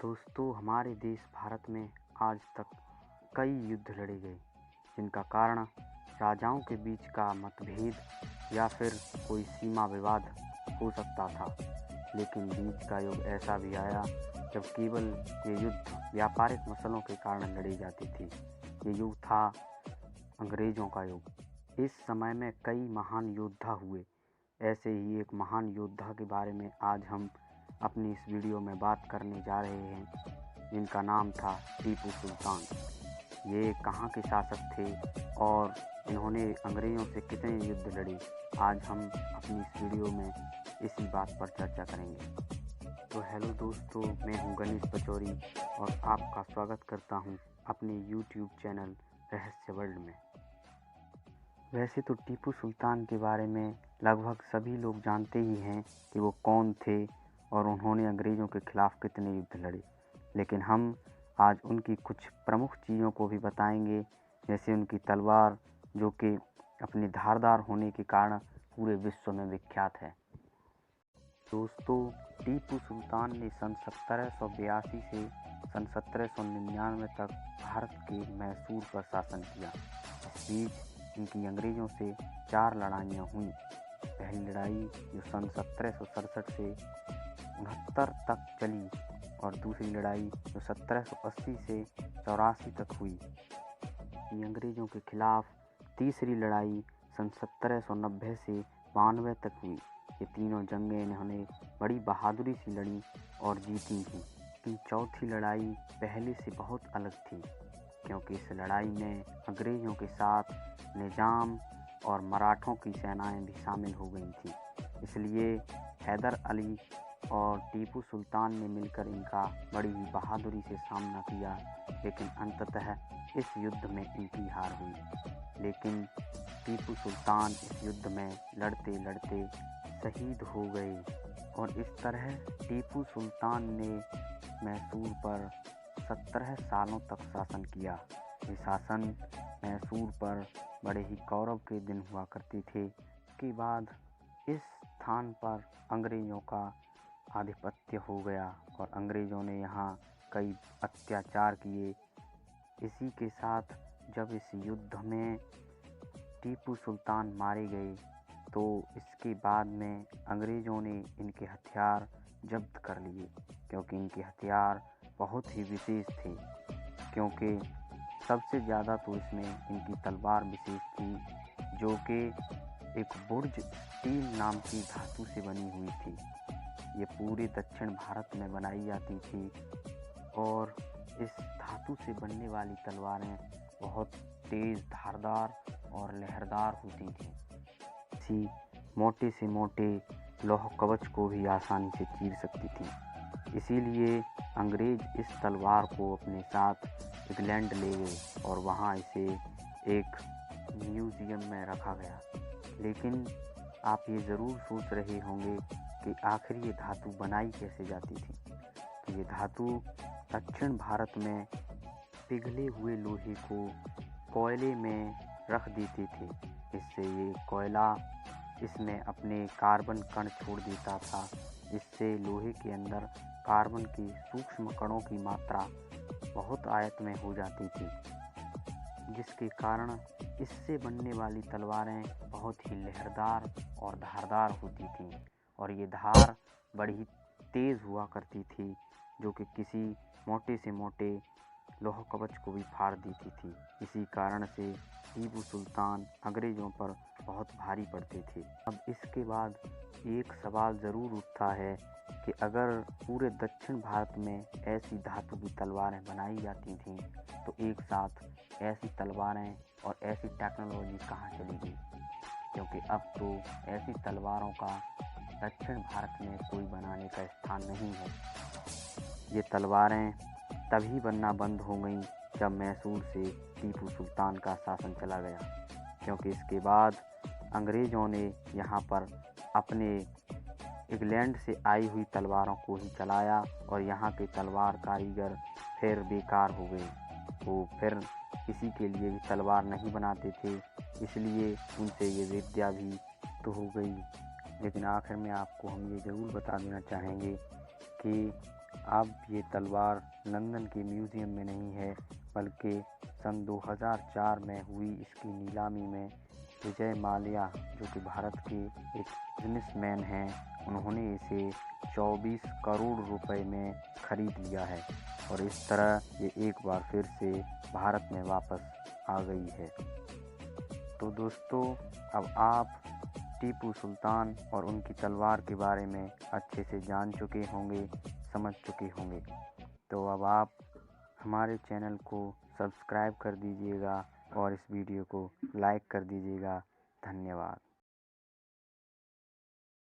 दोस्तों, हमारे देश भारत में आज तक कई युद्ध लड़े गए, जिनका कारण राजाओं के बीच का मतभेद या फिर कोई सीमा विवाद हो सकता था। लेकिन बीच का युग ऐसा भी आया जब केवल ये युद्ध व्यापारिक मसलों के कारण लड़ी जाती थी। ये युग था अंग्रेज़ों का युग। इस समय में कई महान योद्धा हुए। ऐसे ही एक महान योद्धा के बारे में आज हम अपनी इस वीडियो में बात करने जा रहे हैं, जिनका नाम था टीपू सुल्तान। ये कहाँ के शासक थे और इन्होंने अंग्रेज़ों से कितने युद्ध लड़े, आज हम अपनी इस वीडियो में इसी बात पर चर्चा करेंगे। तो हेलो दोस्तों, मैं हूं गणेश पचौरी और आपका स्वागत करता हूं अपने यूट्यूब चैनल रहस्य वर्ल्ड में। वैसे तो टीपू सुल्तान के बारे में लगभग सभी लोग जानते ही हैं कि वो कौन थे और उन्होंने अंग्रेज़ों के खिलाफ़ कितने युद्ध लड़े। लेकिन हम आज उनकी कुछ प्रमुख चीज़ों को भी बताएंगे, जैसे उनकी तलवार, जो कि अपने धारदार होने के कारण पूरे विश्व में विख्यात है। दोस्तों, टीपू सुल्तान ने सन 1782 से सन 1799 तक भारत के मैसूर पर शासन किया। इस बीच इनकी अंग्रेज़ों से 4 लड़ाइयाँ हुईं। पहली लड़ाई जो सन 1767 से 69 तक चली और दूसरी लड़ाई जो 1780 से 84 तक हुई। अंग्रेज़ों के खिलाफ तीसरी लड़ाई सन 1790 से 92 तक हुई। ये तीनों जंगें इन्होंने बड़ी बहादुरी से लड़ी और जीती थी। चौथी लड़ाई पहले से बहुत अलग थी, क्योंकि इस लड़ाई में अंग्रेज़ों के साथ निजाम और मराठों की सेनाएं भी शामिल हो गई थीं। इसलिए हैदर अली और टीपू सुल्तान ने मिलकर इनका बड़ी ही बहादुरी से सामना किया, लेकिन अंततः इस युद्ध में इनकी हार हुई। लेकिन टीपू सुल्तान इस युद्ध में लड़ते लड़ते शहीद हो गए और इस तरह टीपू सुल्तान ने मैसूर पर 17 सालों तक शासन किया। ये शासन मैसूर पर बड़े ही गौरव के दिन हुआ करते थे। इसके बाद इस स्थान पर अंग्रेज़ों का आधिपत्य हो गया और अंग्रेज़ों ने यहाँ कई अत्याचार किए। इसी के साथ जब इस युद्ध में टीपू सुल्तान मारे गए, तो इसके बाद में अंग्रेज़ों ने इनके हथियार जब्त कर लिए, क्योंकि इनके हथियार बहुत ही विशेष थे। क्योंकि सबसे ज़्यादा तो इसमें इनकी तलवार विशेष थी, जो कि एक बुर्ज स्टील नाम की धातु से बनी हुई थी। ये पूरे दक्षिण भारत में बनाई जाती थी और इस धातु से बनने वाली तलवारें बहुत तेज़, धारदार और लहरदार होती थी। इसी मोटे से मोटे लौह कवच को भी आसानी से चीर सकती थी। इसीलिए अंग्रेज़ इस तलवार को अपने साथ इंग्लैंड ले गए और वहाँ इसे एक म्यूज़ियम में रखा गया। लेकिन आप ये ज़रूर सोच रहे होंगे कि आखिर ये धातु बनाई कैसे जाती थी। तो ये धातु दक्षिण भारत में पिघले हुए लोहे को कोयले में रख देते थे। इससे ये कोयला इसमें अपने कार्बन कण छोड़ देता था, जिससे लोहे के अंदर कार्बन के सूक्ष्म कणों की मात्रा बहुत आयत में हो जाती थी, जिसके कारण इससे बनने वाली तलवारें बहुत ही लहरदार और धारदार होती थीं और ये धार बड़ी तेज़ हुआ करती थी, जो कि किसी मोटे से मोटे लौह कवच को भी फाड़ देती थी। इसी कारण से टीपू सुल्तान अंग्रेज़ों पर बहुत भारी पड़ते थे। अब इसके बाद एक सवाल ज़रूर उठता है कि अगर पूरे दक्षिण भारत में ऐसी धातु की तलवारें बनाई जाती थीं, तो एक साथ ऐसी तलवारें और ऐसी टेक्नोलॉजी कहाँ चली गई? क्योंकि अब तो ऐसी तलवारों का दक्षिण भारत में कोई बनाने का स्थान नहीं है। ये तलवारें तभी बनना बंद हो गई जब मैसूर से टीपू सुल्तान का शासन चला गया, क्योंकि इसके बाद अंग्रेज़ों ने यहाँ पर अपने इंग्लैंड से आई हुई तलवारों को ही चलाया और यहाँ के तलवार कारीगर फिर बेकार हो गए। वो फिर किसी के लिए भी तलवार नहीं बनाते थे, इसलिए उनसे ये विद्या भी तो हो गई। लेकिन आखिर में आपको हम ये ज़रूर बता देना चाहेंगे कि अब ये तलवार लंदन के म्यूज़ियम में नहीं है, बल्कि सन 2004 में हुई इसकी नीलामी में विजय माल्या, जो कि भारत के एक बिजनेसमैन हैं, उन्होंने इसे 24 करोड़ रुपए में खरीद लिया है और इस तरह ये एक बार फिर से भारत में वापस आ गई है। तो दोस्तों, अब आप टीपू सुल्तान और उनकी तलवार के बारे में अच्छे से जान चुके होंगे, समझ चुके होंगे। तो अब आप हमारे चैनल को सब्सक्राइब कर दीजिएगा और इस वीडियो को लाइक कर दीजिएगा। धन्यवाद।